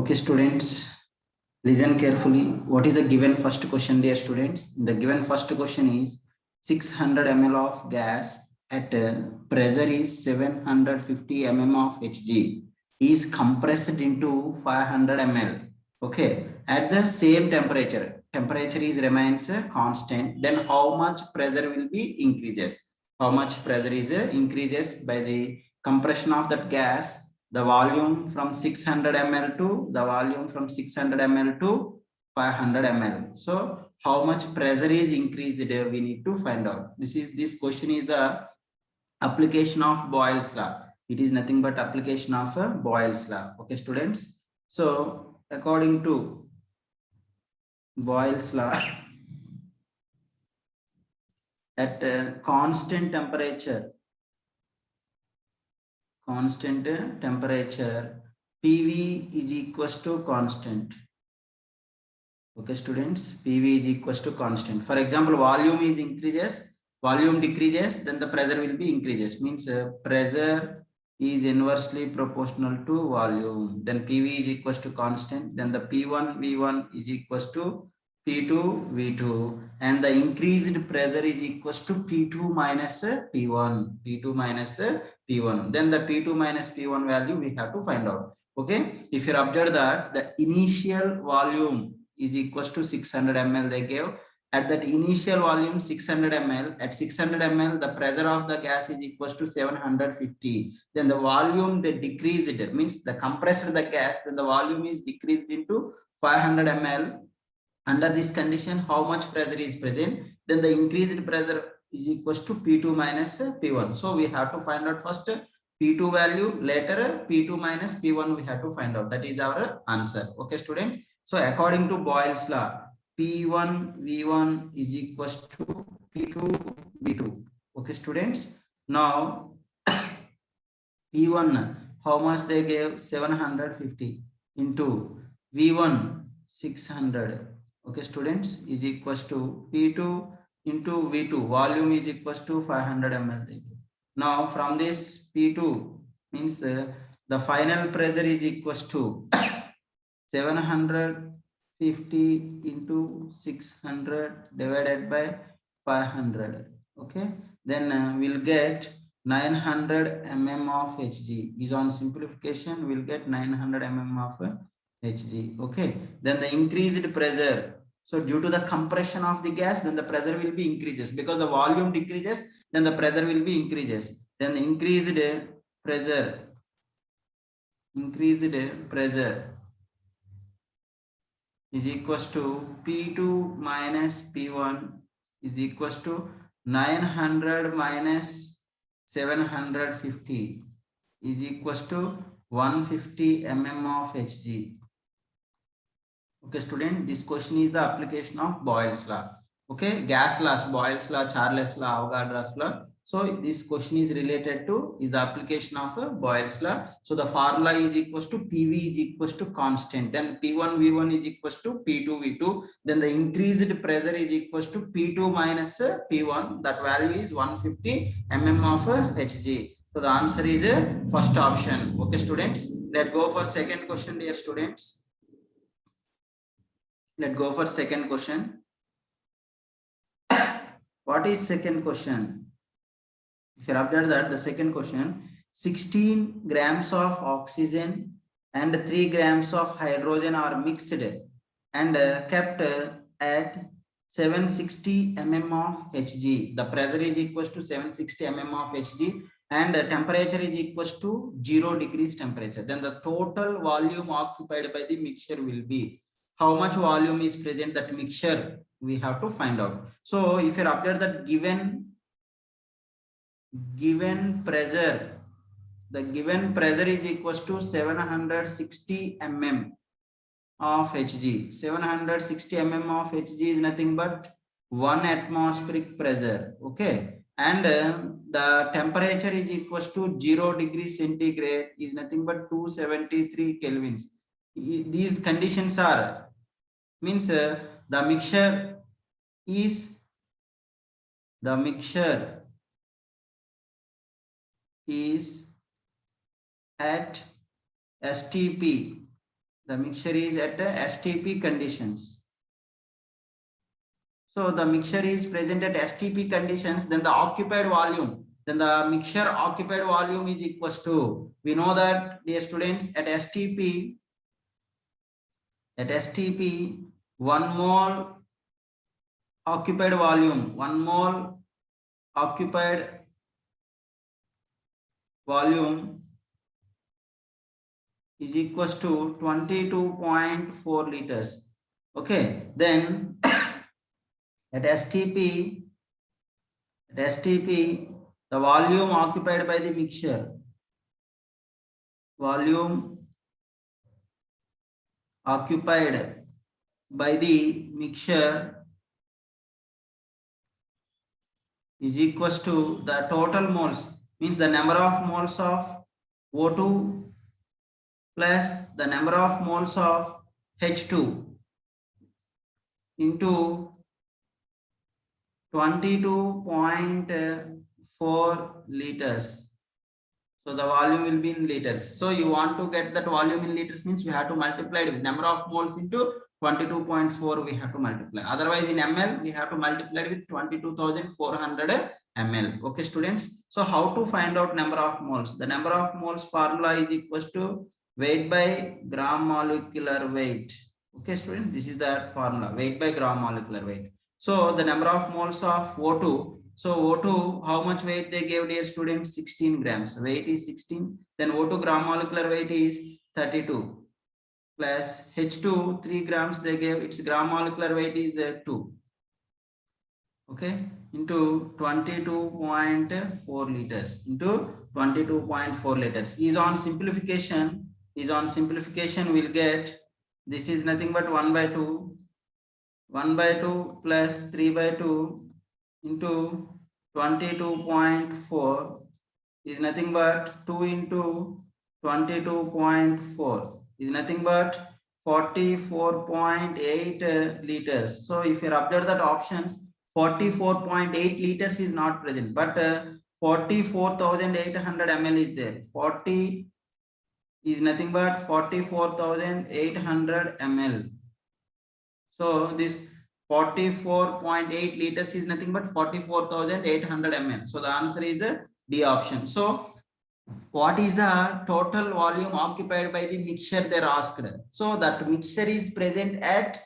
Okay, students, listen carefully. What is the given first question, dear students? The given first question is 600 ml of gas at pressure is 750 mm of Hg is compressed into 500 ml. Okay, at the same temperature. Temperature is remains constant. Then how much pressure will be increases? How much pressure is increases by the compression of that gas? The volume from 600 ml to the volume from 600 ml to 500 ml. So how much pressure is increased, we need to find out. This question is the application of Boyle's law. It is nothing but application of Boyle's law. Okay, students. So according to Boyle's law, at constant temperature, PV is equals to constant. Okay, students, PV is equals to constant. For example, volume is increases, volume decreases, then the pressure will be increases. Means pressure is inversely proportional to volume. Then PV is equals to constant. Then the P1 V1 is equals to P2 V2, and the increased pressure is equals to P2 minus P1. P2 minus P1. Then the P2 minus P1 value we have to find out. Okay, if you observe that the initial volume is equals to 600 ml they gave. At that initial volume 600 ml, at 600 ml the pressure of the gas is equals to 750. Then the volume they decreased, it means the compressed the gas, then the volume is decreased into 500 ml. Under this condition, how much pressure is present? Then the increased pressure is equals to P2 minus P1. So we have to find out first P2 value, later P2 minus P1 we have to find out. That is our answer. Okay, student. So according to Boyle's law, P1 V1 is equals to P2 V2. Okay, students. Now P1, how much they gave? 750 into V1 600. Okay, students, is equals to P2 into V2. Volume is equals to 500 ml. Now from this P2 means the final pressure is equals to 750 into 600 divided by 500. Okay, then we'll get 900 mm of Hg. Is on simplification we'll get 900 mm of Hg. Okay, then the increased pressure. So due to the compression of the gas, then the pressure will be increases, because the volume decreases, then the pressure will be increases. Then the increased pressure is equals to P2 minus P1 is equals to 900 minus 750 is equals to 150 mm of Hg. Okay, student, this question is the application of Boyle's law. Okay, gas laws, Boyle's law, Charles law, Avogadro's law. So this question is related to is the application of Boyle's law. So the formula is equals to PV is equals to constant. Then P1 V1 is equals to P2 V2. Then the increased pressure is equals to P2 minus P1. That value is 150 mm of Hg. So the answer is first option. Okay, students. Let's go for second question, dear students. Let's go for second question. What is second question? If you observe that the second question, 16 grams of oxygen and 3 grams of hydrogen are mixed and kept at 760 mm of Hg. The pressure is equals to 760 mm of Hg and temperature is equals to 0 degrees temperature. Then the total volume occupied by the mixture will be. How much volume is present that mixture we have to find out. So if you observe that given pressure, the given pressure is equals to 760 mm of Hg. 760 mm of Hg is nothing but 1 atmospheric pressure. Okay, and the temperature is equals to 0 degrees centigrade is nothing but 273 kelvins. These conditions are means the mixture is at STP The mixture is at STP conditions. So the mixture is present at STP conditions, then the occupied volume, then the mixture occupied volume is equals to, we know that, dear students, at STP, 1 mole occupied volume, 1 mole occupied volume is equals to 22.4 liters. Okay, then at STP, the volume occupied by the mixture, volume occupied by the mixture is equals to the total moles, means the number of moles of O2 plus the number of moles of H2 into 22.4 liters. So the volume will be in liters. So you want to get that volume in liters, means we have to multiply it with number of moles into 22.4 we have to multiply. Otherwise in ml we have to multiply it with 22,400 ml. Okay students. So how to find out number of moles? The number of moles formula is equals to weight by gram molecular weight. Okay students, this is the formula, weight by gram molecular weight. So the number of moles of O2. So O2, how much weight they gave, dear students? 16 grams. Weight is 16. Then O2 gram molecular weight is 32. Plus H2, 3 grams they gave. Its gram molecular weight is 2. Okay. Into 22.4 liters. Into 22.4 liters. Is on simplification. We'll get, this is nothing but 1 by 2. 1 by 2 plus 3 by 2 into 22.4 is nothing but 2 into 22.4 is nothing but 44.8 liters. So if you observe that options, 44.8 liters is not present, but 44,800 ml is there. 40 is nothing but 44,800 ml. So this 44.8 liters is nothing but 44,800 ml. So the answer is the D option. So what is the total volume occupied by the mixture, they're asked. So that mixture is present at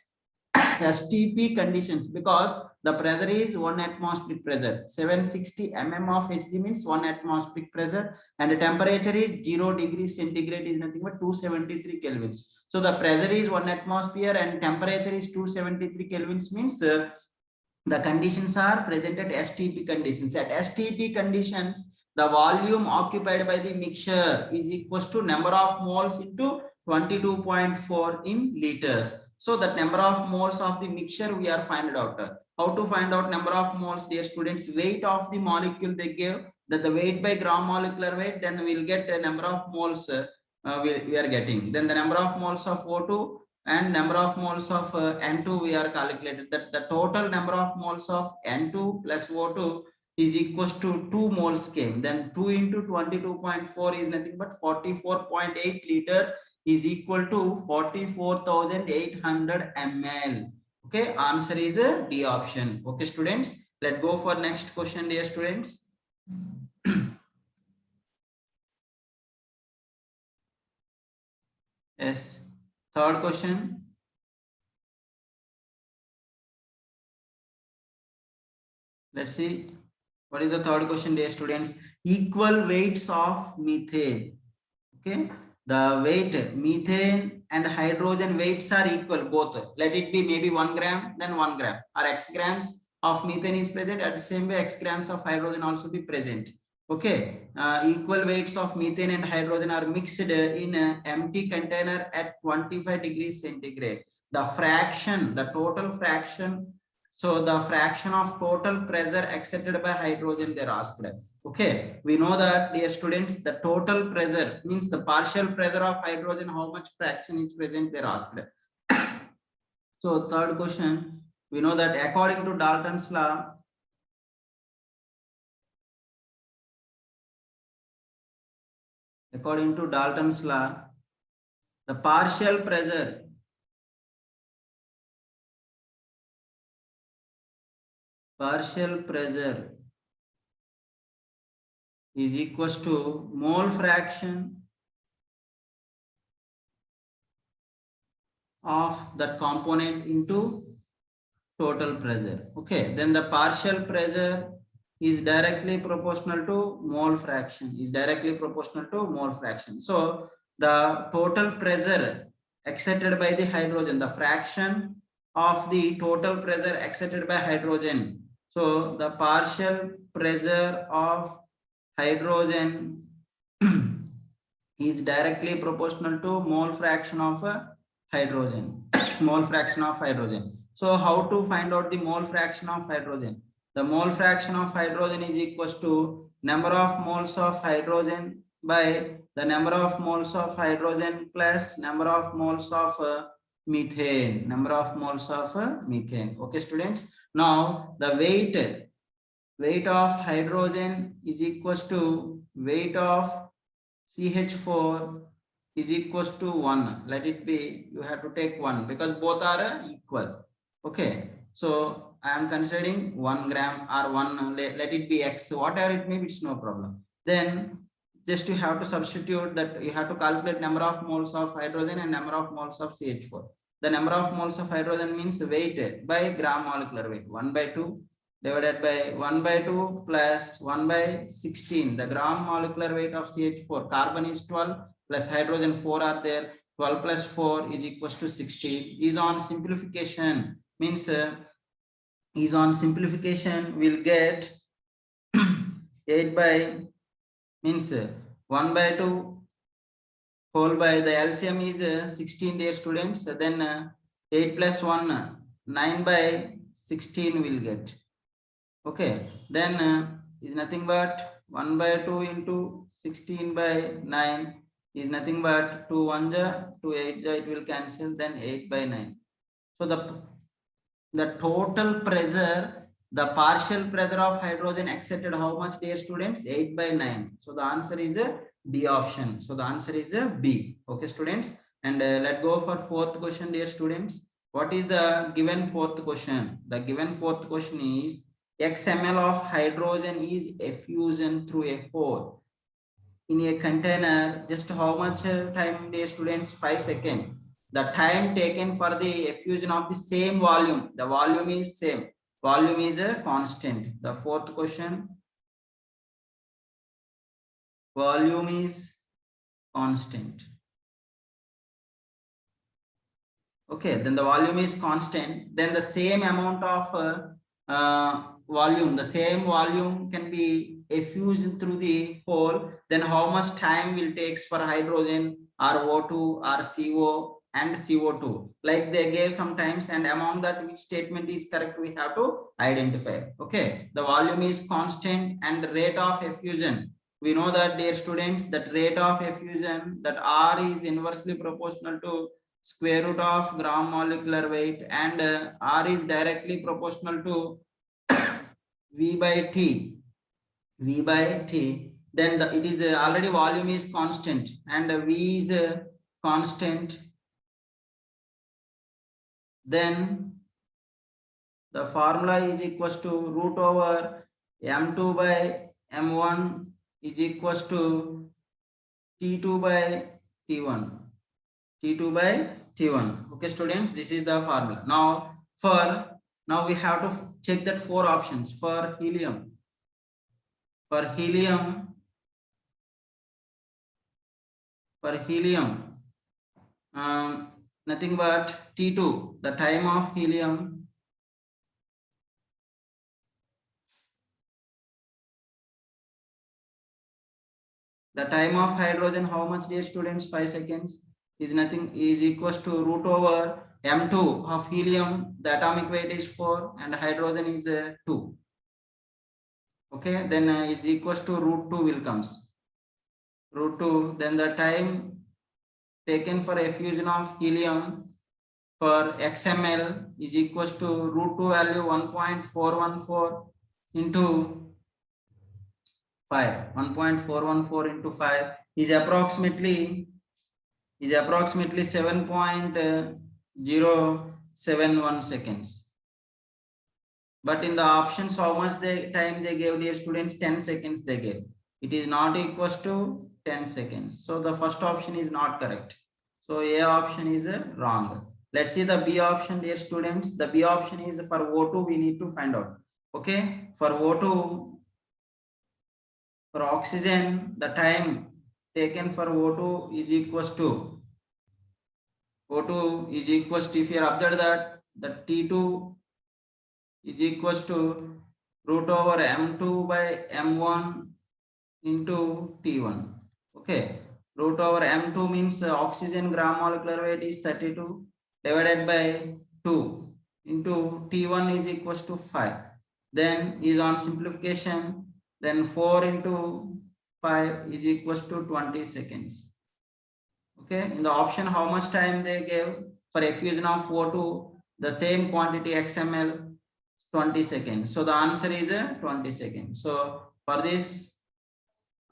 STP conditions because the pressure is 1 atmospheric pressure. 760 mm of Hg means 1 atmospheric pressure, and the temperature is 0 degrees centigrade is nothing but 273 kelvins. So the pressure is 1 atmosphere and temperature is 273 kelvins, means the conditions are present at STP conditions. At STP conditions, the volume occupied by the mixture is equals to number of moles into 22.4 in liters. So that number of moles of the mixture we are find out. How to find out number of moles, dear students? Weight of the molecule they gave, that the weight by gram molecular weight, then we'll get a number of moles we are getting. Then the number of moles of O2 and number of moles of N2 we are calculated. That the total number of moles of N2 plus O2 is equals to 2 moles came. Then 2 into 22.4 is nothing but 44.8 liters is equal to 44,800 ml. Okay, answer is a D option. Okay students, let's go for next question, dear students. Yes, third question. Let's see what is the third question, dear students. Equal weights of methane. Okay, the weight methane and hydrogen weights are equal both. Let it be maybe 1 gram, then 1 gram, or x grams of methane is present. At the same way, x grams of hydrogen also be present. Okay, equal weights of methane and hydrogen are mixed in an empty container at 25 degrees centigrade. The fraction, the total fraction, so the fraction of total pressure accepted by hydrogen they're asked. Okay, we know that, dear students, the total pressure means the partial pressure of hydrogen, how much fraction is present, they're asked. So third question, we know that according to Dalton's law, the The partial pressure is equals to mole fraction of that component into total pressure. Okay, then the partial pressure is directly proportional to mole fraction, So the total pressure exerted by the hydrogen, the fraction of the total pressure exerted by hydrogen. So the partial pressure of hydrogen is directly proportional to mole fraction of hydrogen. So how to find out the mole fraction of hydrogen? The mole fraction of hydrogen is equals to number of moles of hydrogen by the number of moles of hydrogen plus number of moles of methane. Okay, students. Now the weight of hydrogen is equals to weight of CH4 is equals to 1. Let it be, you have to take 1 because both are equal. Okay, so I am considering 1 gram or 1, let it be X, whatever it may be, it's no problem. Then just you have to substitute that, you have to calculate number of moles of hydrogen and number of moles of CH4. The number of moles of hydrogen means weight by gram molecular weight, 1/2 divided by 1/2 plus 1/16. The gram molecular weight of CH4, carbon is 12 plus hydrogen 4 are there. 12 plus 4 is equals to 16. Is on simplification, means we'll get 8 by means 1/2 whole by the LCM is 16, dear students. Then 8 plus 1 9/16 will get. Okay, then is nothing but 1/2 into 16/9 is nothing but 2 1 2 8 it will cancel, then 8/9. So the total pressure, the partial pressure of hydrogen exerted how much, dear students? 8/9. So the answer is a B option. So the answer is a B. Okay, students. And let's go for fourth question, dear students. What is the given fourth question? The given fourth question is X ml of hydrogen is effusion through a hole in a container. Just how much time, dear students? 5 seconds. The time taken for the effusion of the same volume, the volume is same, volume is a constant. The fourth question, volume is constant. Okay, then the volume is constant, then the same amount of volume, the same volume can be effused through the hole. Then how much time will takes for hydrogen or O2 or CO and CO2? Like they gave sometimes, and among that which statement is correct we have to identify. Okay, the volume is constant and rate of effusion. We know that, dear students, that rate of effusion, that R is inversely proportional to square root of gram molecular weight, and R is directly proportional to V by T. Then it is already volume is constant and V is constant. Then the formula is equals to root over M2 by M1 is equals to T2 by T1. Okay, students, this is the formula. Now we have to check that 4 options for helium. Nothing but T2, the time of helium. The time of hydrogen, how much, dear students? 5 seconds. Is nothing, is equals to root over M2 of helium. The atomic weight is 4 and hydrogen is 2. Okay, then is equals to root 2 will comes. Root 2. Then the time taken for effusion of helium for XML is equals to root 2 value 1.414 into 5. 1.414 into 5 is approximately is approximately 7.071 seconds. But in the options, how much time they gave, dear students? 10 seconds they gave. It is not equals to 10 seconds. So the first option is not correct. So A option is wrong. Let's see the B option, dear students. The B option is for O2, we need to find out. Okay, for O2, for oxygen, the time taken for O2 is equals to O2 is equals to, if you observe that the T2 is equals to root over M2 by M1 into T1. Okay, root over M2 means oxygen gram molecular weight is 32 divided by 2 into T1 is equals to 5. Then is on simplification, then 4 into 5 is equals to 20 seconds. Okay, in the option how much time they gave for effusion of O2, the same quantity XML, 20 seconds. So the answer is 20 seconds. So for this,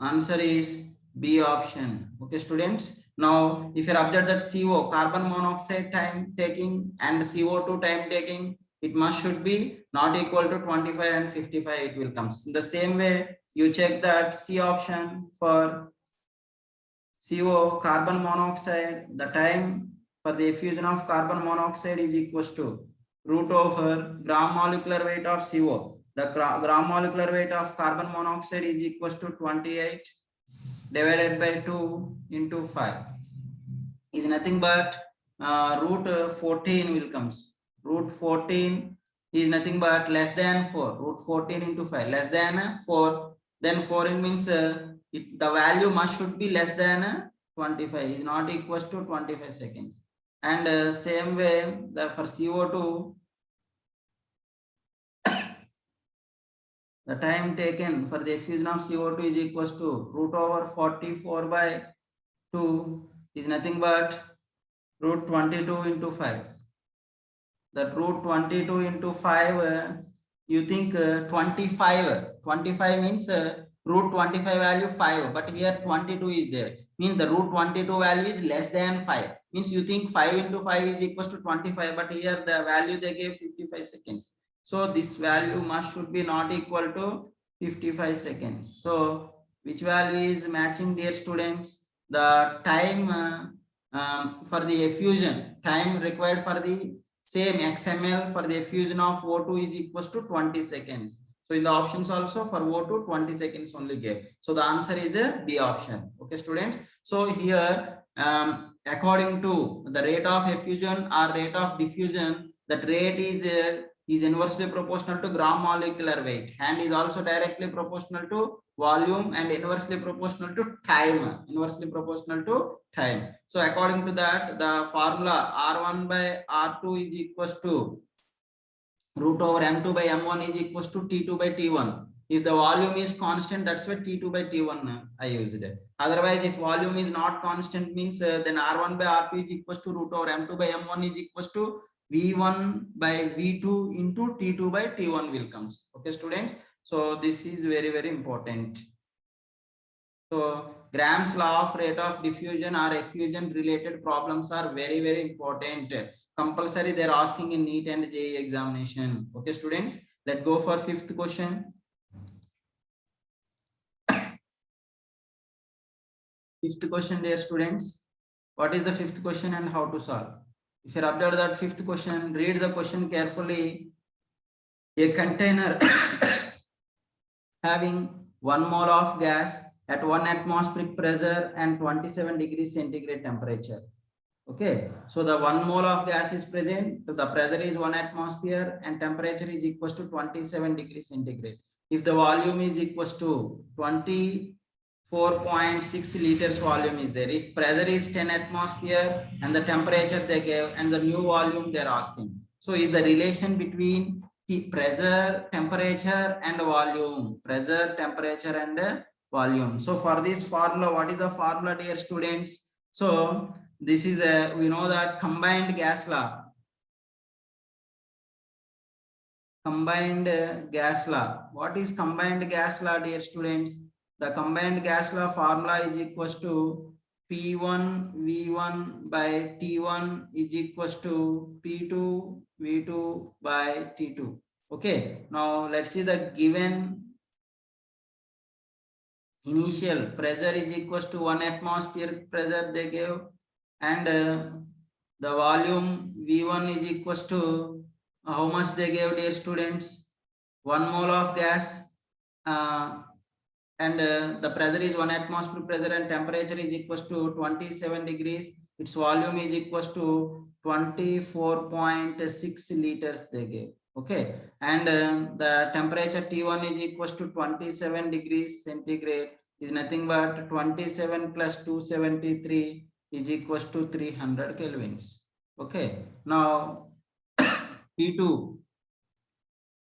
answer is B option. Okay, students. Now, if you observe that CO, carbon monoxide time taking and CO2 time taking, it must should be not equal to 25 and 55. It will come. In the same way, you check that C option for CO, carbon monoxide, the time for the effusion of carbon monoxide is equals to root over gram molecular weight of CO. The gram molecular weight of carbon monoxide is equals to 28 divided by 2 into 5 is nothing but root 14 will comes. Root 14 is nothing but less than 4. Root 14 into 5 less than 4. Then 4 means the value must should be less than 25, is not equals to 25 seconds. And same way for CO2, the time taken for the effusion of CO2 is equals to root over 44 by 2 is nothing but root 22 into 5. That root 22 into 5, you think 25 means root 25 value 5, but here 22 is there, means the root 22 value is less than 5, means you think 5 into 5 is equals to 25, but here the value they gave 55 seconds. So this value must should be not equal to 55 seconds. So which value is matching, dear students? The time for the effusion, time required for the same XML for the effusion of O2 is equals to 20 seconds. So in the options also for O2 20 seconds only gave. So the answer is a B option. Okay, students. So here according to the rate of effusion or rate of diffusion, that rate is inversely proportional to gram molecular weight and is also directly proportional to volume and inversely proportional to time. So according to that, the formula R1 by R2 is equals to root over M2 by M1 is equals to T2 by T1. If the volume is constant, that's why T2 by T1 I used it. Otherwise, if volume is not constant, means then R1 by R2 is equals to root over M2 by M1 is equals to V1 by V2 into T2 by T1 will comes. Okay, students. So this is very, very important. So Graham's law of rate of diffusion or effusion related problems are very, very important. Compulsory they're asking in NEET and JEE examination. Okay, students, let's go for fifth question. Fifth question, dear students. What is the fifth question and how to solve? If you observe that fifth question, read the question carefully. A container having 1 mole of gas at 1 atmospheric pressure and 27 degrees centigrade temperature. Okay, so the 1 mole of gas is present, so the pressure is 1 atmosphere and temperature is equals to 27 degrees centigrade. If the volume is equals to 24.6 liters volume is there, if pressure is 10 atmosphere and the temperature they gave and the new volume they're asking, so is the relation between pressure, temperature and volume, pressure, temperature and volume. So for this formula, what is the formula, dear students? So this is we know that combined gas law. Combined gas law. What is combined gas law, dear students? The combined gas law formula is equals to P1 V1 by T1 is equals to P2 V2 by T2. Okay, now let's see the given initial pressure is equals to 1 atmosphere pressure they gave, and the volume V1 is equals to how much they gave, dear students? 1 mole of gas, and the pressure is 1 atmosphere pressure and temperature is equals to 27 degrees. Its volume is equals to 24.6 liters they gave. Okay, and the temperature T1 is equals to 27 degrees centigrade, is nothing but 27 plus 273 is equals to 300 kelvins. Okay, now P2,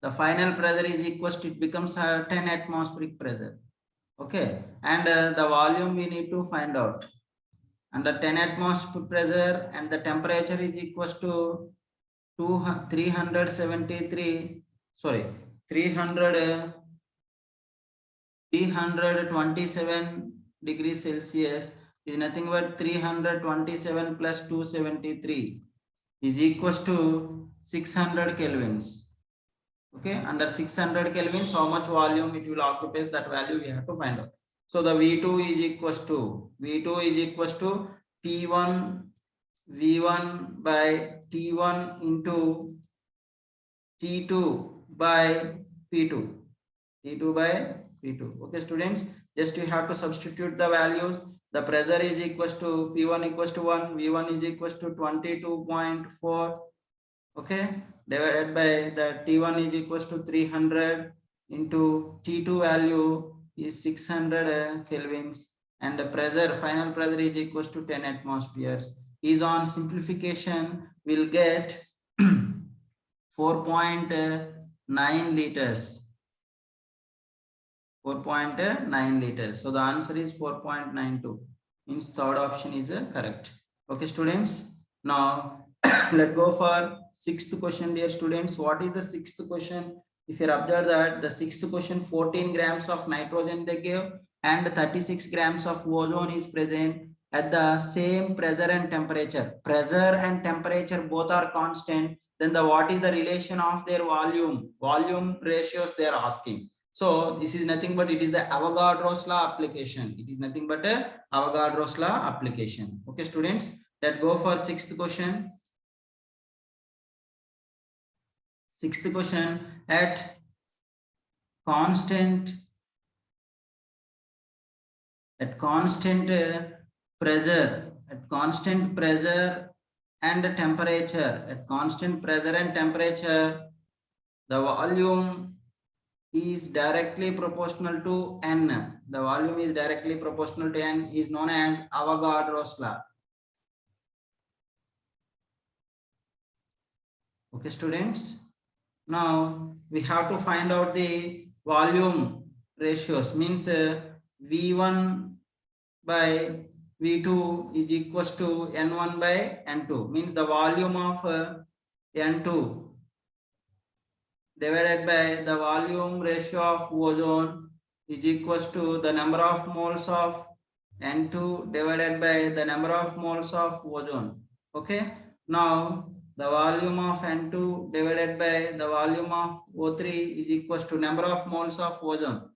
the final pressure is equals to, it becomes 10 atmospheric pressure. Okay, and the volume we need to find out, and the 10 atmosphere pressure and the temperature is equals to 327 degrees Celsius is nothing but 327 plus 273 is equals to 600 kelvins. Okay, under 600 kelvins, how much volume it will occupy, that value we have to find out. So the V2 is equals to P1 V1 by T1 into T2 by P2. T2 by P2. Okay, students, just you have to substitute the values. The pressure is equals to P1 equals to 1, V1 is equals to 22.4. Okay, divided by the T1 is equals to 300 into T2 value is 600 kelvins, and the pressure, final pressure is equals to 10 atmospheres. Is on simplification, we'll get 4.9 liters. 4.9 liters. So the answer is 4.92. Means third option is correct. Okay, students. Now let's go for sixth question, dear students. What is the sixth question? If you observe that the sixth question, 14 grams of nitrogen they gave and 36 grams of ozone is present at the same pressure and temperature. Pressure and temperature both are constant. Then the what is the relation of their volume ratios they are asking. So this is nothing but it is the Avogadro's law application. It is nothing but a Avogadro's law application. Okay, students, let's go for sixth question. Sixth question, at constant pressure and temperature, the volume is directly proportional to N. The volume is directly proportional to N, is known as Avogadro's law. Okay, students. Now we have to find out the volume ratios. Means V1 by V2 is equals to N1 by N2. Means the volume of N2 divided by the volume ratio of ozone is equals to the number of moles of N2 divided by the number of moles of ozone. Okay, now the volume of N2 divided by the volume of O3 is equals to number of moles of ozone.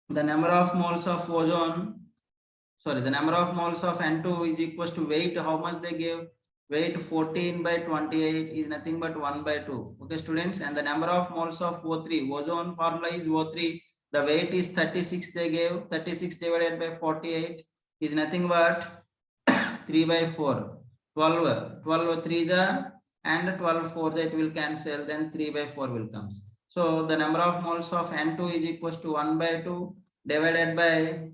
The number of moles of N2 is equals to weight. How much they gave? Weight 14 by 28 is nothing but 1 by 2. Okay, students, and the number of moles of O3, ozone formula is O3. The weight is 36 they gave. 36 divided by 48 is nothing but 3 by 4. 12 3 and 12 4 that will cancel, then 3 by 4 will come. So the number of moles of N2 is equals to 1 by 2 divided by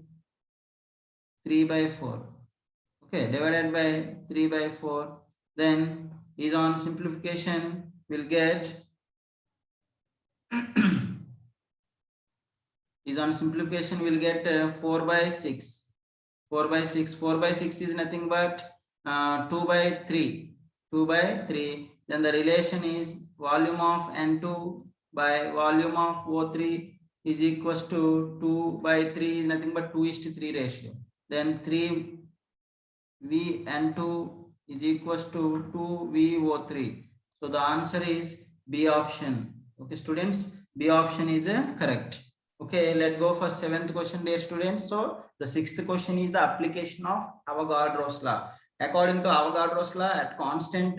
3 by 4. Okay, divided by 3 by 4. Then is on simplification, we'll get 4 by 6. 4 by 6. 4 by 6 is nothing but 2 by 3. 2 by 3. Then the relation is volume of N2 by volume of O3 is equals to 2 by 3 is nothing but 2:3 ratio. Then 3 VN2 is equals to 2VO3. So the answer is B option. Okay, students, B option is correct. Okay, let's go for seventh question, dear students. So the sixth question is the application of Avogadro's law. According to Avogadro's law, at constant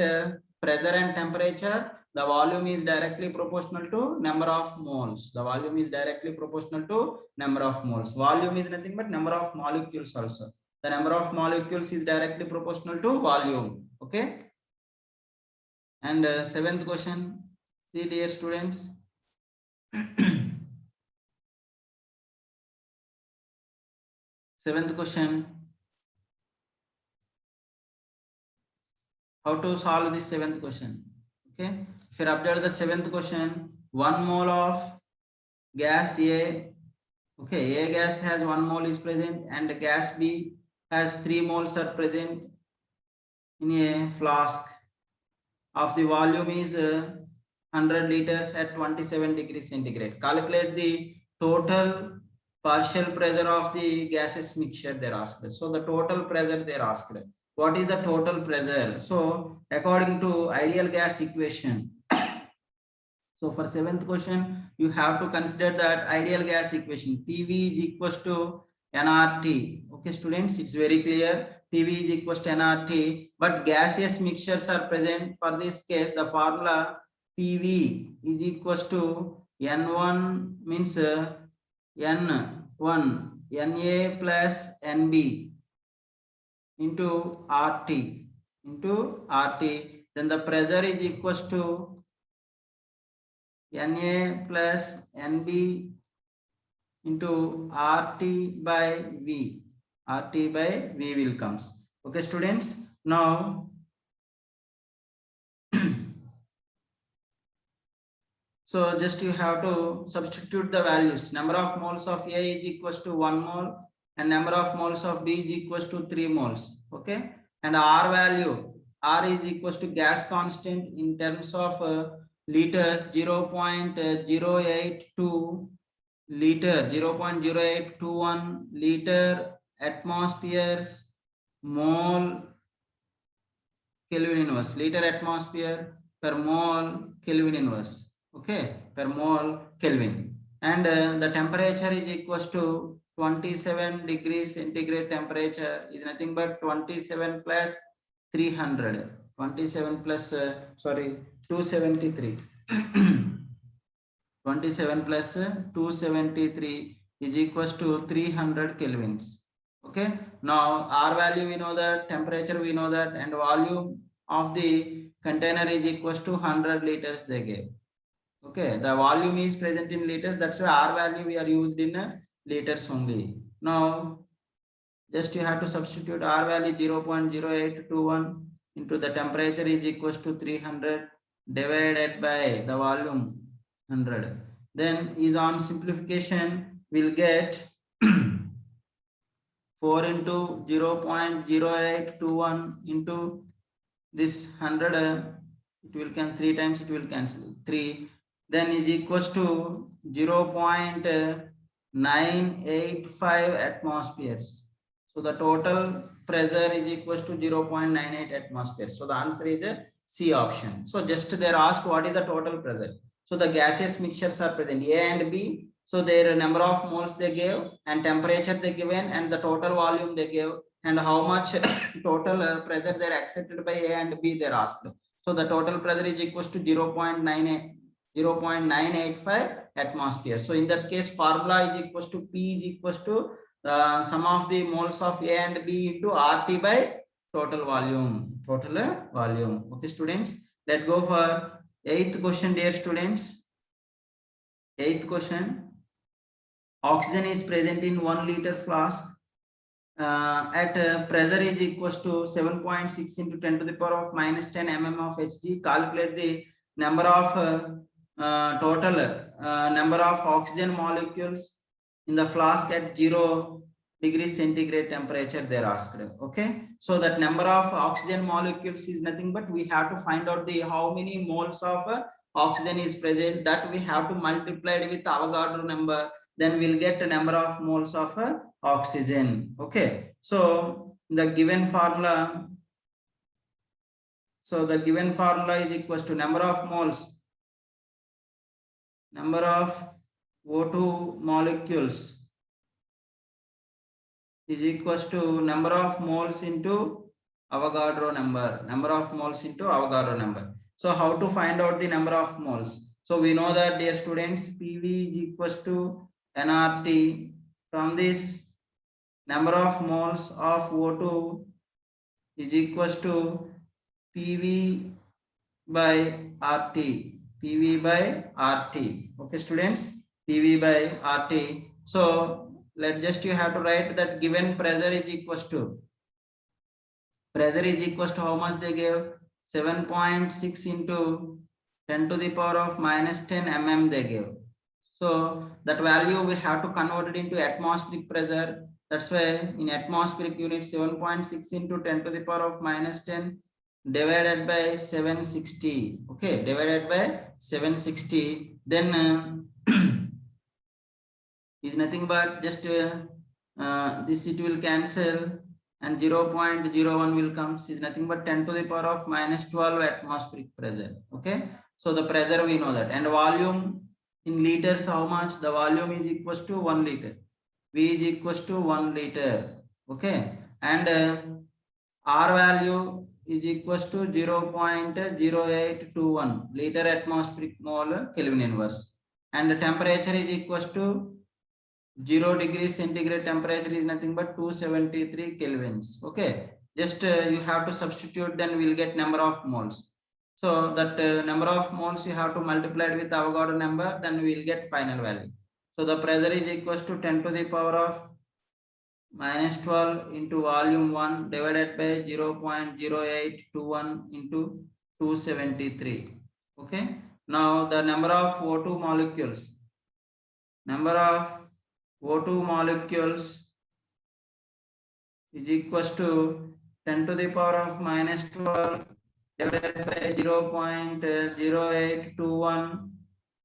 pressure and temperature, the volume is directly proportional to number of moles. The volume is directly proportional to number of moles. Volume is nothing but number of molecules also. The number of molecules is directly proportional to volume. Okay. And seventh question, see dear students. Seventh question. How to solve this seventh question? Okay. If you observe the seventh question, 1 mole of gas A. Okay, A gas has 1 mole is present, and gas B has 3 moles are present in a flask. Of the volume is 100 liters at 27 degrees centigrade. Calculate the total partial pressure of the gaseous mixture they asked. So the total pressure they asked. What is the total pressure? So according to ideal gas equation. So for seventh question, you have to consider that ideal gas equation. PV is equals to nRT. Okay, students, it's very clear. PV is equals to nRT, but gaseous mixtures are present. For this case, the formula PV is equals to N1 means N1 Na plus Nb into RT. Then the pressure is equals to Na plus Nb into RT by V. RT by V will comes. Okay, students. Now, so just you have to substitute the values. Number of moles of A is equals to 1 mole, and number of moles of B is equals to 3 moles. Okay, and R value, R is equals to gas constant in terms of liters, 0.082 liter, 0.0821 liter atmospheres mole Kelvin inverse, liter atmosphere per mole Kelvin inverse. Okay, per mole Kelvin. And the temperature is equals to 27 degrees centigrade. Temperature is nothing but 27 plus 300. 27 plus 273. 27 plus 273 is equals to 300 kelvins. Okay, now R value we know that, temperature we know that, and volume of the container is equals to 100 liters they gave. Okay, the volume is present in liters, that's why R value we are used in liters only. Now just you have to substitute R value 0.0821 into the temperature is equals to 300 divided by the volume 100. Then is on simplification we'll get 4 into 0.0821 into this 100, it will cancel 3 times, it will cancel 3, then is equals to 0.985 atmospheres. So the total pressure is equals to 0.98 atmospheres. So the answer is a C option. So just they're asked what is the total pressure. So the gaseous mixtures are present A and B. So their number of moles they gave, and temperature they given, and the total volume they gave, and how much total pressure they are accepted by A and B they're asked. So the total pressure is equals to 0.985 atmosphere. So in that case, formula is equals to P is equals to sum of the moles of A and B into RT by total volume. Okay, students. Let's go for eighth question, dear students. Eighth question. Oxygen is present in 1 liter flask at pressure is equals to 7.6 into 10 to the power of minus 10 mm of Hg. Calculate the number of total number of oxygen molecules in the flask at 0 degrees centigrade temperature they're asked. Okay, so that number of oxygen molecules is nothing but we have to find out the how many moles of oxygen is present, that we have to multiply it with Avogadro number, then we'll get the number of moles of oxygen. Okay, so the given formula. So the given formula is equals to number of moles, number of O2 molecules is equals to number of moles into Avogadro number, number of moles into Avogadro number. So how to find out the number of moles? So we know that, dear students, PV is equals to nRT. From this, number of moles of O2 is equals to PV by RT. PV by RT. Okay, students, PV by RT. So let just you have to write that given pressure is equals to, pressure is equals to how much they gave? 7.6 into 10 to the power of minus 10 mm they gave. So that value we have to convert it into atmospheric pressure. That's why in atmospheric unit 7.6 into 10 to the power of minus 10 divided by 760. Okay, divided by 760. Then is nothing but just this it will cancel, and 0.01 will come, is nothing but 10 to the power of minus 12 atmospheric pressure. Okay, so the pressure we know that, and volume in liters, how much? The volume is equals to 1 liter. V is equals to 1 liter. Okay, and R value is equals to 0.0821 liter atmospheric mole Kelvin inverse, and the temperature is equals to 0 degrees centigrade. Temperature is nothing but 273 kelvins. Okay, just you have to substitute, then we'll get number of moles. So that number of moles you have to multiply it with Avogadro number, then we'll get final value. So the pressure is equals to 10 to the power of minus 12 into volume 1 divided by 0.0821 into 273. Okay, now the number of O2 molecules, number of O2 molecules is equals to 10 to the power of minus 12 divided by 0.0821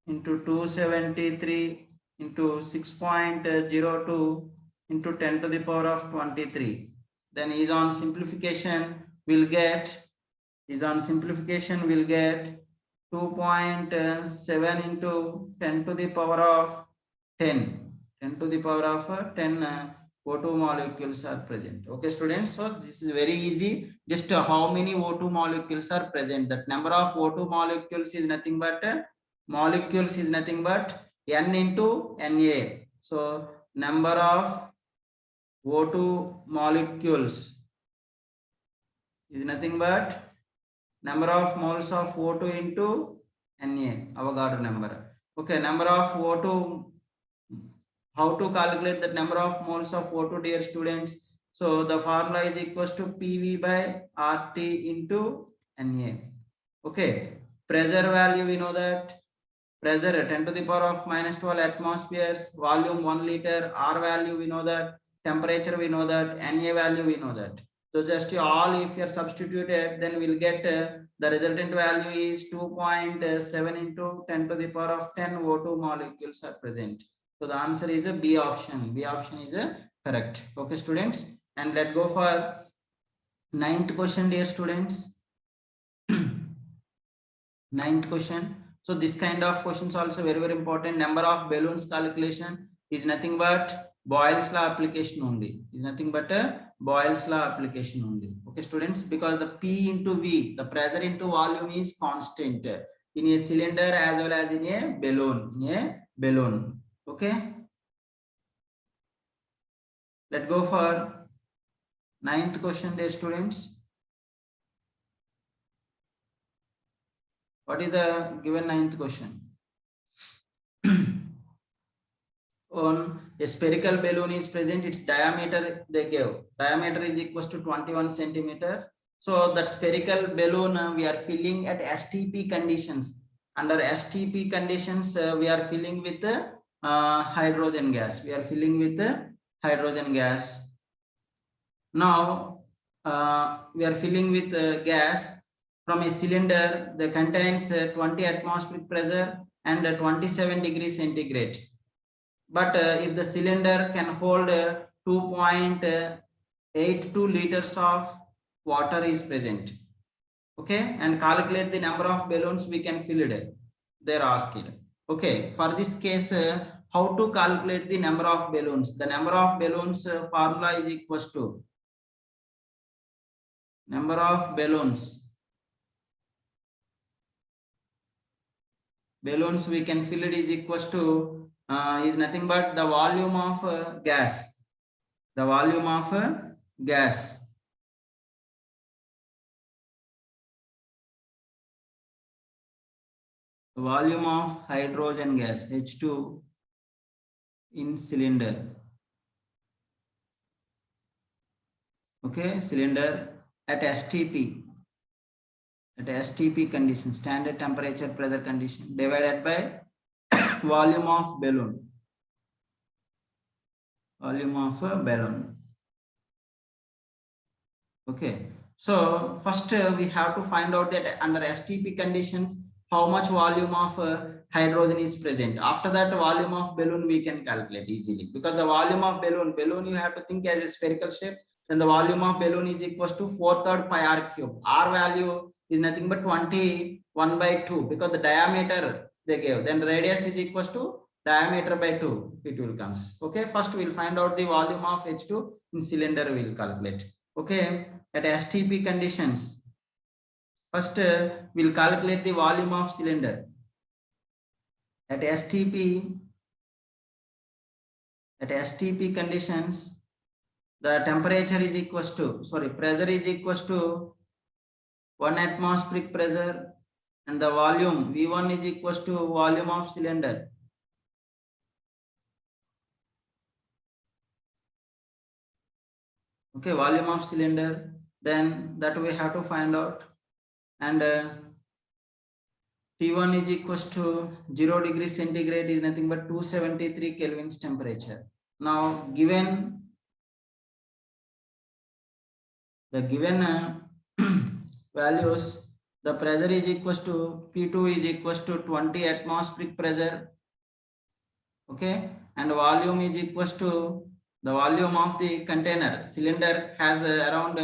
into 273 into 6.02 into 10 to the power of 23. Then is on simplification will get, is on simplification will get 2.7 into 10 to the power of 10. 10 to the power of 10 O2 molecules are present. Okay, students, so this is very easy. Just how many O2 molecules are present. That number of O2 molecules is nothing but molecules is nothing but N into Na. So number of O2 molecules is nothing but number of moles of O2 into Na, Avogadro number. Okay, number of O2. How to calculate the number of moles of O2, dear students? So the formula is equals to PV by RT into Na. Okay, pressure value we know that, pressure 10 to the power of minus 12 atmospheres, volume 1 liter, R value we know that, temperature we know that, Na value we know that. So just all if you are substituted, then we'll get the resultant value is 2.7 into 10 to the power of 10 O2 molecules are present. So the answer is a B option. B option is a correct. Okay, students, and let's go for 9th question, dear students. 9th question. So this kind of questions also very, very important. Number of balloons calculation is nothing but Boyle's law application only. Is nothing but a Boyle's law application only. Okay, students, because the P into V, the pressure into volume is constant in a cylinder as well as in a balloon. In a balloon. Okay. Let's go for 9th question, dear students. What is the given 9th question? On a spherical balloon is present, its diameter they gave. Diameter is equals to 21 centimeter. So that spherical balloon we are filling at STP conditions. Under STP conditions, we are filling with hydrogen gas. We are filling with hydrogen gas. Now we are filling with gas from a cylinder that contains 20 atmospheric pressure and 27 degrees centigrade. But if the cylinder can hold 2.0 82 liters of water is present. Okay, and calculate the number of balloons we can fill it. They're asked. Okay, for this case, how to calculate the number of balloons? The number of balloons formula is equals to number of balloons. Balloons we can fill it is equals to is nothing but the volume of gas. The volume of gas. The volume of hydrogen gas H2 in cylinder. Okay, cylinder at STP. At STP condition, standard temperature pressure condition, divided by volume of balloon. Volume of a balloon. Okay, so first we have to find out that under STP conditions how much volume of hydrogen is present. After that, volume of balloon we can calculate easily, because the volume of balloon you have to think as a spherical shape. Then the volume of balloon is equals to 4/3 pi r cube. R value is nothing but 21/2, because the diameter they gave. Then radius is equals to diameter by 2. It will comes. Okay, first we'll find out the volume of H2 in cylinder. We'll calculate. Okay, at STP conditions, first we'll calculate the volume of cylinder. At STP conditions, the temperature is equals to, pressure is equals to 1 atmospheric pressure, and the volume V1 is equals to volume of cylinder. Okay, volume of cylinder, then that we have to find out. And T1 is equals to 0 degrees centigrade is nothing but 273 Kelvin's temperature. Now given the given values, the pressure is equals to P2 is equals to 20 atmospheric pressure. Okay, and volume is equals to the volume of the container. Cylinder has around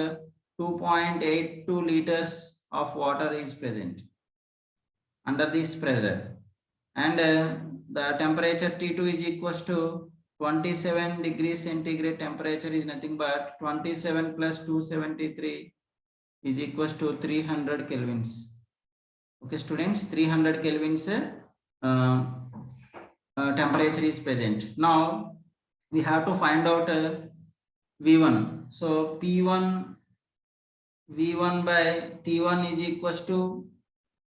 2.82 liters of water is present under this pressure, and the temperature T2 is equals to 27 degrees centigrade. Temperature is nothing but 27 plus 273 is equals to 300 kelvins. Okay, students, 300 kelvins temperature is present. Now we have to find out V1. So V1 by T1 is equals to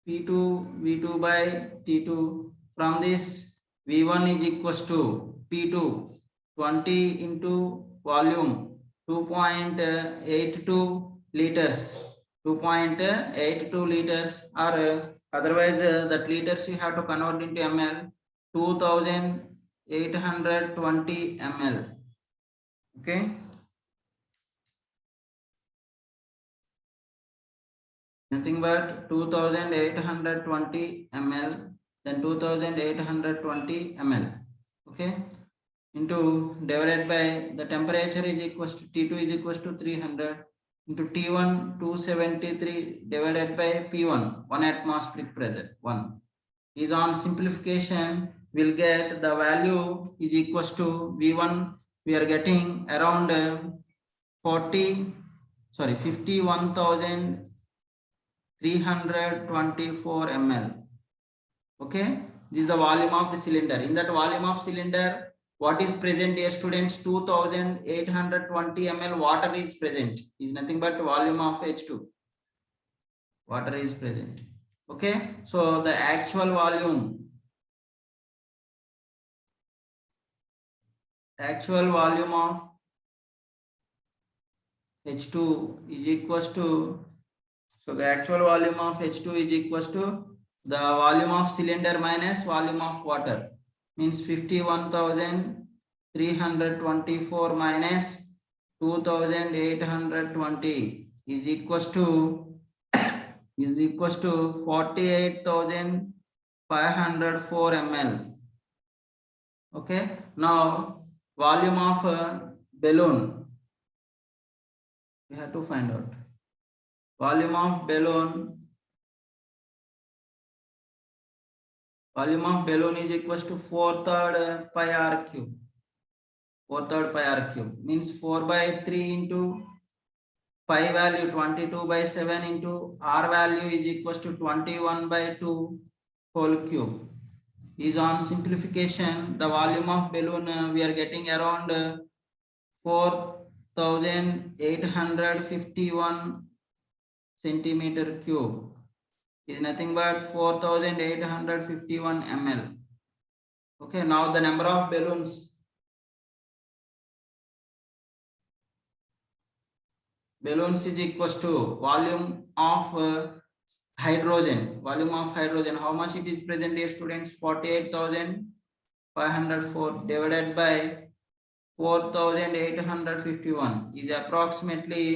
V2 by T2. From this, V1 is equals to P2 20 into volume 2.82 liters. 2.82 liters, or otherwise that liters you have to convert into ml. 2820 ml. Okay. Nothing but 2820 ml, then 2820 ml. Okay, into divided by the temperature is equals to T2 is equals to 300 into T1 273 divided by P1 1 atmospheric pressure 1 is on simplification. We'll get the value is equals to V1. We are getting around 51,324 ml. Okay, this is the volume of the cylinder. In that volume of cylinder, what is present here, students? 2820 ml water is present. Is nothing but volume of H2. Water is present. Okay, so the actual volume of H2 is equals to, so the actual volume of H2 is equals to the volume of cylinder minus volume of water, means 51,324 minus 2,820 is equals to 48,504 ml. Okay, now volume of balloon. We have to find out. Volume of balloon. Volume of balloon is equals to 4/3 pi r cube. 4/3 pi r cube means 4/3 into pi value 22/7 into r value is equals to 21/2 whole cube. Is on simplification, the volume of balloon we are getting around 4,851 centimeter cube. Is nothing but 4,851 ml. Okay, now the number of balloons. Balloons is equals to volume of hydrogen. Volume of hydrogen. How much it is present, dear students? 48,504 divided by 4,851 is approximately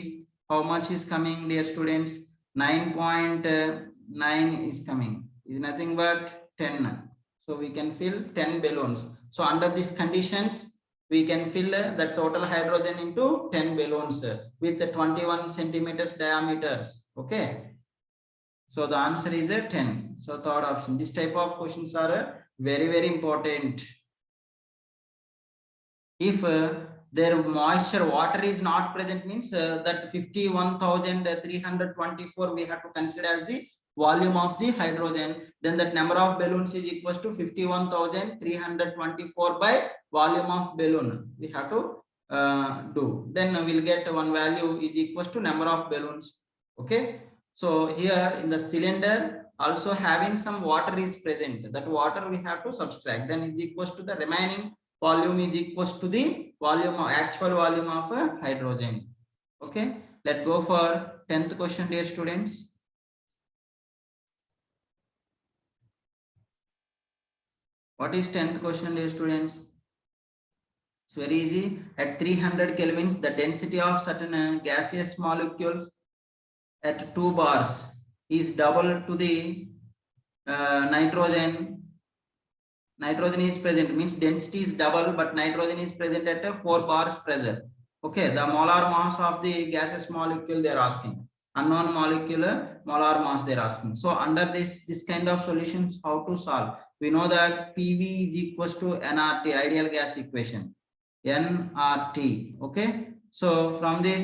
how much is coming, dear students? 9.9 is coming. Is nothing but 10. So we can fill 10 balloons. So under these conditions, we can fill the total hydrogen into 10 balloons with 21 centimeters diameters. Okay. So the answer is 10. So third option. This type of questions are very, very important. If their moisture water is not present, means that 51,324 we have to consider as the volume of the hydrogen. Then that number of balloons is equals to 51,324 by volume of balloon. We have to do. Then we'll get one value is equals to number of balloons. Okay. So here in the cylinder also having some water is present. That water we have to subtract. Then is equals to the remaining volume is equals to the volume of actual volume of hydrogen. Okay. Let's go for 10th question, dear students. What is 10th question, dear students? It's very easy. At 300 kelvins, the density of certain gaseous molecules at 2 bars is double to the nitrogen. Nitrogen is present, means density is double, but nitrogen is present at 4 bars pressure. Okay, the molar mass of the gaseous molecule they are asking. Unknown molecular molar mass they are asking. So under this kind of solutions, how to solve? We know that PV is equals to nRT, ideal gas equation. nRT. Okay, so from this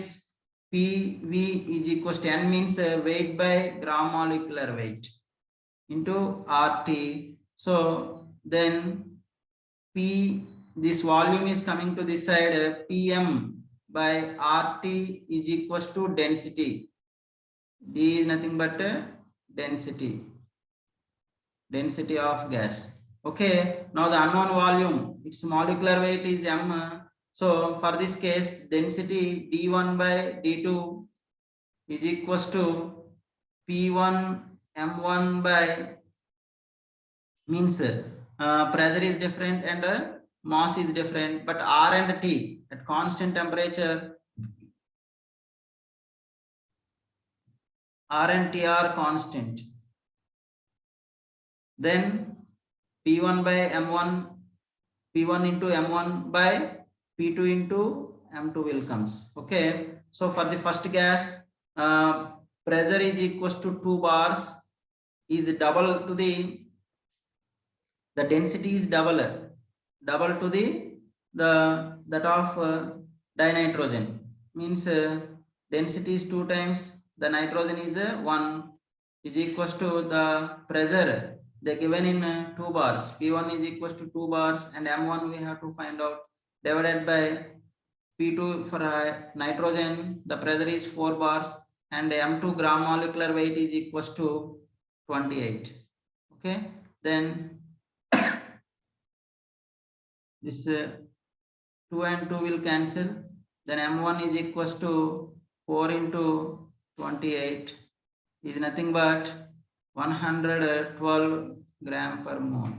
PV is equals to N means weight by gram molecular weight into RT. So then this volume is coming to this side, PM by RT is equals to density. D is nothing but density of gas. Okay, now the unknown volume, its molecular weight is M. So for this case, density D1 by D2 is equals to P1 M1 by, means pressure is different and mass is different, but R and T at constant temperature, R and T are constant. Then P1 by M1, P1 into M1 by P2 into M2 will comes. Okay, so for the first gas, pressure is equals to 2 bars is double to the density is double to the that of dinitrogen, means density is 2 times the nitrogen is 1 is equals to the pressure they given in 2 bars. P1 is equals to 2 bars and M1 we have to find out, divided by P2 for nitrogen, the pressure is 4 bars and M2 gram molecular weight is equals to 28. Okay, then this 2 and 2 will cancel. Then M1 is equals to 4 into 28 is nothing but 112 gram per mole.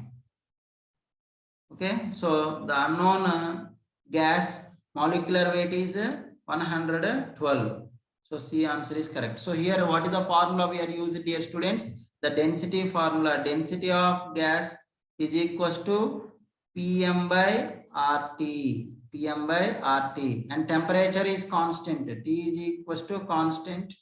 Okay, so the unknown gas molecular weight is 112. So C answer is correct. So here what is the formula we are using, dear students? The density formula. Density of gas is equals to PM by RT. P Pm by RT, and temperature is constant. T is equals to constant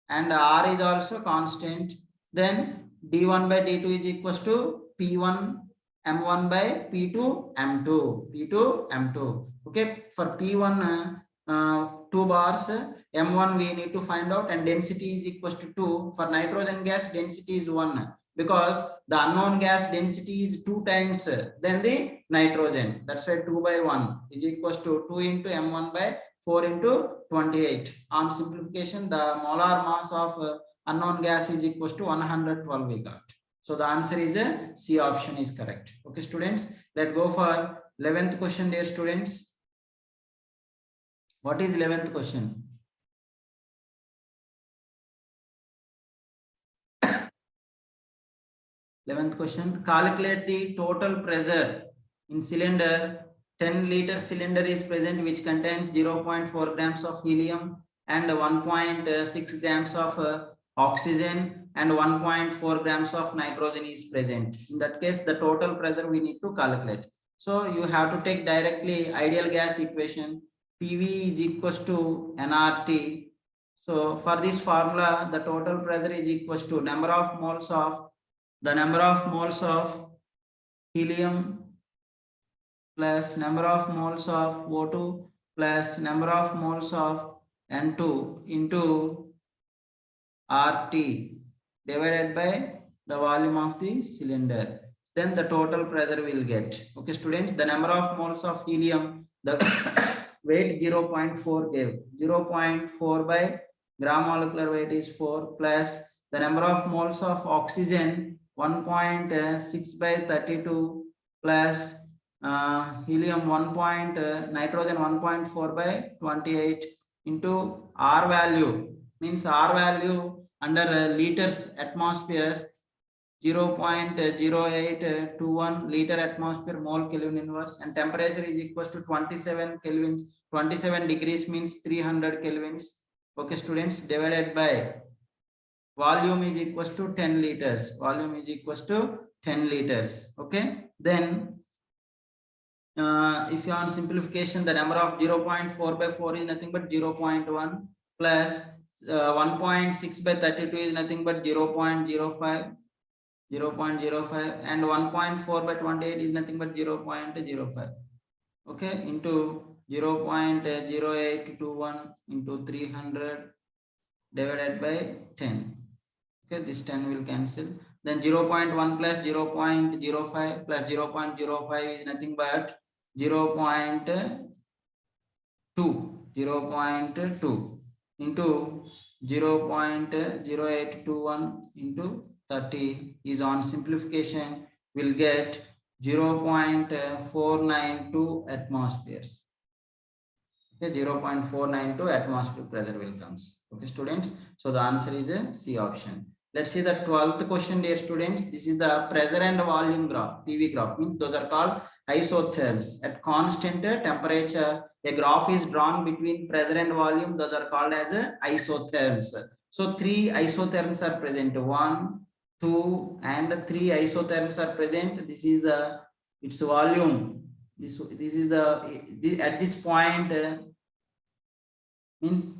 and R is also constant. Then D1 by D2 is equals to P1 M1 by P2 M2. P2 M2. Okay, for P1 2 bars, M1 we need to find out, and density is equals to 2. For nitrogen gas, density is 1 because the unknown gas density is 2 times than the nitrogen. That's why 2 by 1 is equals to 2 into M1 by 4 into 28. On simplification, the molar mass of unknown gas is equals to 112 we got. So the answer is C option is correct. Okay, students, let's go for 11th question, dear students. What is 11th question? 11th question, calculate the total pressure in cylinder. 10-liter cylinder is present which contains 0.4 grams of helium and 1.6 grams of oxygen and 1.4 grams of nitrogen is present. In that case, the total pressure we need to calculate. So you have to take directly ideal gas equation. PV is equals to nRT. So for this formula, the total pressure is equals to number of moles of helium plus number of moles of O2 plus number of moles of N2 into RT divided by the volume of the cylinder. Then the total pressure will get. Okay, students, the number of moles of helium, the weight 0.4 gave. 0.4 by gram molecular weight is 4 plus the number of moles of oxygen 1.6 by 32 plus helium nitrogen 1.4 by 28 into R value, means R value under liters atmospheres 0.0821 liter atmosphere mole Kelvin inverse, and temperature is equals to 27 kelvins. 27 degrees means 300 kelvins. Okay, students, divided by volume is equals to 10 liters. Volume is equals to 10 liters. Okay, then if you on simplification, the number of 0.4 by 4 is nothing but 0.1 plus 1.6 by 32 is nothing but 0.05 and 1.4 by 28 is nothing but 0.05. Okay, into 0.0821 into 300 divided by 10. Okay, this 10 will cancel. Then 0.1 plus 0.05 plus 0.05 is nothing but 0.2 into 0.0821 into 30 is on simplification will get 0.492 atmospheres. Okay, 0.492 atmosphere pressure will comes. Okay, students, so the answer is a C option. Let's see the 12th question, dear students. This is the pressure and volume graph, PV graph. Means those are called isotherms. At constant temperature, a graph is drawn between pressure and volume. Those are called as isotherms. So 3 isotherms are present. 1, 2, and 3 isotherms are present. This is the its volume. This is at this point means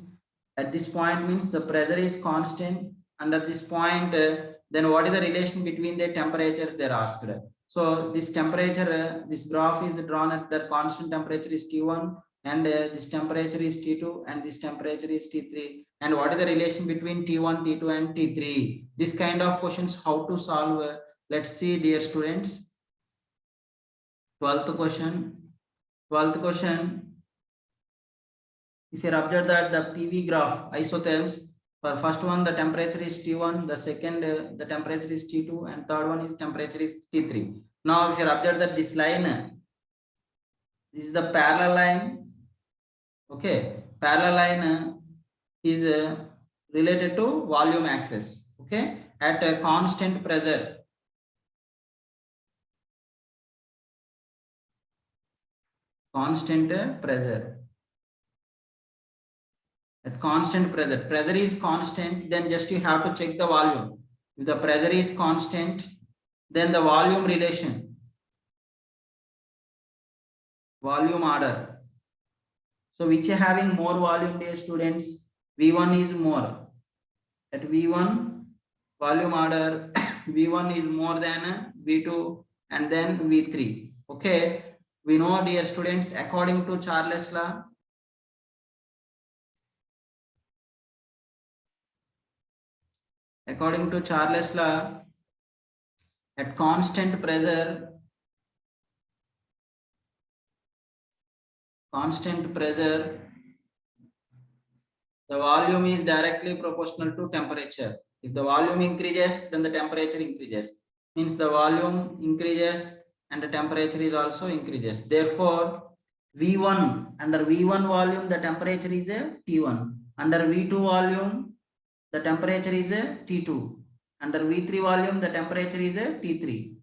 the pressure is constant. And at this point, then what is the relation between the temperatures they're asked? So this temperature, this graph is drawn at the constant temperature is T1, and this temperature is T2, and this temperature is T3. And what is the relation between T1, T2, and T3? This kind of questions, how to solve? Let's see, dear students. 12th question. If you observe that the PV graph isotherms, for first one the temperature is T1, the second the temperature is T2, and third one is temperature is T3. Now if you observe that this line, this is the parallel line. Okay, parallel line is related to volume axis. Okay, at a constant pressure. At constant pressure is constant, then just you have to check the volume. If the pressure is constant, then the volume relation, volume order. So which having more volume, dear students? V1 is more. At V1 volume order, V1 is more than V2 and then V3. Okay, we know, dear students, according to Charles law, according to Charles law, at constant pressure, the volume is directly proportional to temperature. If the volume increases, then the temperature increases. Means the volume increases and the temperature is also increases. Therefore, V1, under V1 volume, the temperature is a T1. Under V2 volume, the temperature is a T2. Under V3 volume, the temperature is a T3.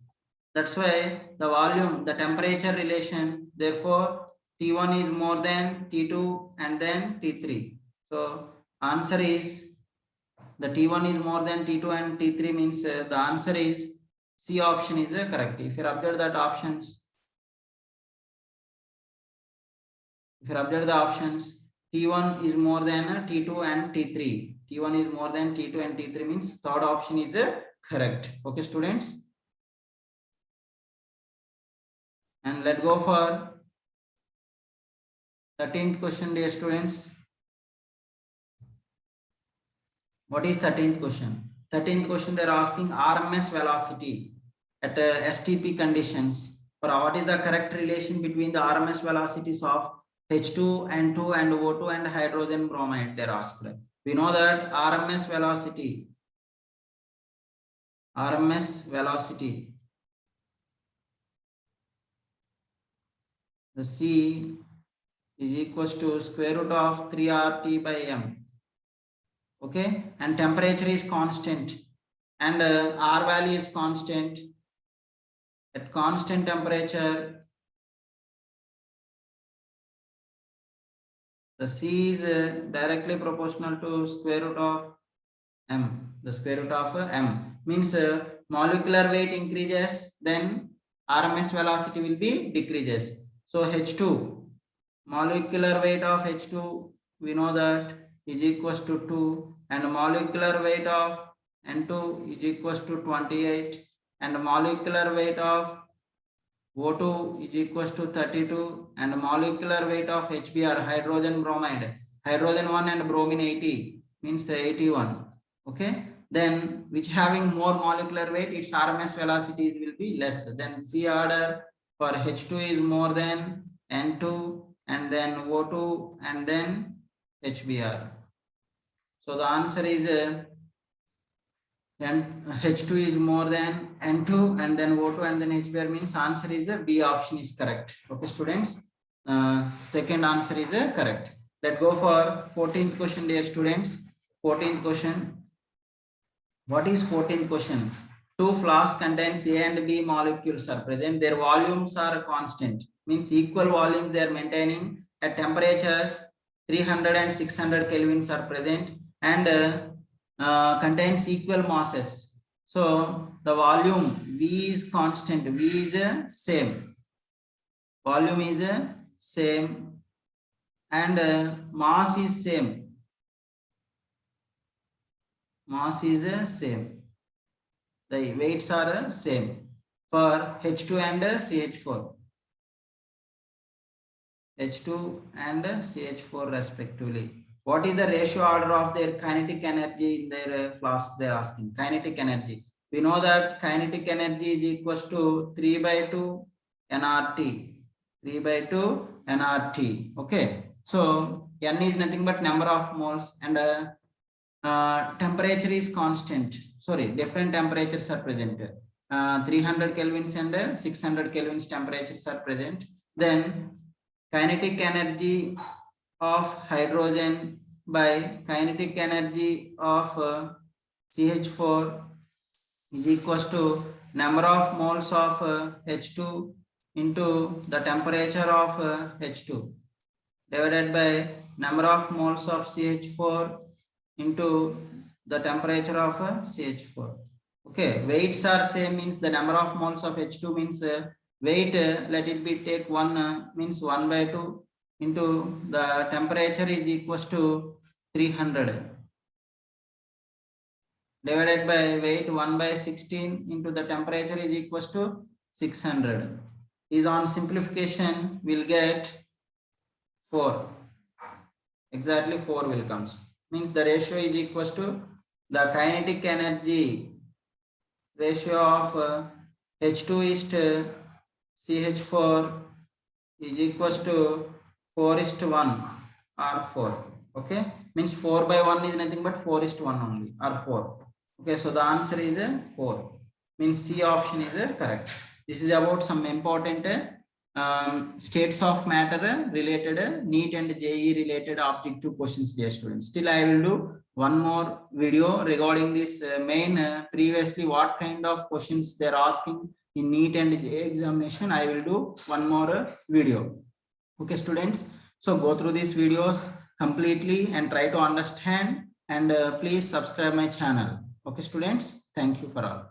That's why the volume, the temperature relation, therefore T1 is more than T2 and then T3. So answer is, the T1 is more than T2 and T3 means the answer is C option is correct. If you update that options, T1 is more than T2 and T3. T1 is more than T2 and T3 means third option is correct. Okay, students. And let's go for 13th question, dear students. What is 13th question? 13th question, they are asking RMS velocity at STP conditions. For what is the correct relation between the RMS velocities of H2, N2 and O2 and hydrogen bromide, they are asked. We know that RMS velocity, the C is equals to square root of 3RT by M. Okay, and temperature is constant and R value is constant. At constant temperature, the C is directly proportional to square root of M. The square root of M means molecular weight increases, then RMS velocity will be decreases. So H2, molecular weight of H2, we know that is equals to 2, and molecular weight of N2 is equals to 28, and molecular weight of O2 is equals to 32, and molecular weight of HBr, hydrogen bromide, hydrogen 1 and bromine 80 means 81. Okay, then which having more molecular weight, its RMS velocity will be less. Then C order for H2 is more than N2 and then O2 and then HBr. So the answer is H2 is more than N2 and then O2 and then HBr means answer is B option is correct. Okay, students. Second answer is correct. Let's go for 14th question, dear students. 14th question. What is 14th question? Two flasks contains A and B molecules are present. Their volumes are constant. Means equal volume they are maintaining at temperatures 300 and 600 kelvins are present and contains equal masses. So the volume V is constant. V is same. Volume is same and mass is same. Mass is same. The weights are same for H2 and CH4. H2 and CH4 respectively. What is the ratio order of their kinetic energy in their flask? They are asking kinetic energy. We know that kinetic energy is equals to 3/2 nRT. 3/2 nRT. Okay. So N is nothing but number of moles and temperature is constant. Sorry, different temperatures are present. 300 kelvins and 600 kelvins temperatures are present. Then kinetic energy of hydrogen by kinetic energy of CH4 is equals to number of moles of H2 into the temperature of H2 divided by number of moles of CH4 into the temperature of CH4. Okay, weights are same means the number of moles of H2 means weight let it be take 1 means 1/2 into the temperature is equals to 300 divided by weight 1/16 into the temperature is equals to 600. Is on simplification we'll get 4. Exactly 4 will comes. Means the ratio is equals to the kinetic energy ratio of H2 is to CH4 is equals to 4:1 or 4. Okay, means 4/1 is nothing but 4:1 only or 4. Okay, so the answer is 4. Means C option is correct. This is about some important states of matter related NEET and JEE related objective questions, dear students. Still I will do one more video regarding this main previously what kind of questions they are asking in NEET and JEE examination. I will do one more video. Okay students, so go through these videos completely and try to understand, and please subscribe my channel. Okay students, thank you for all.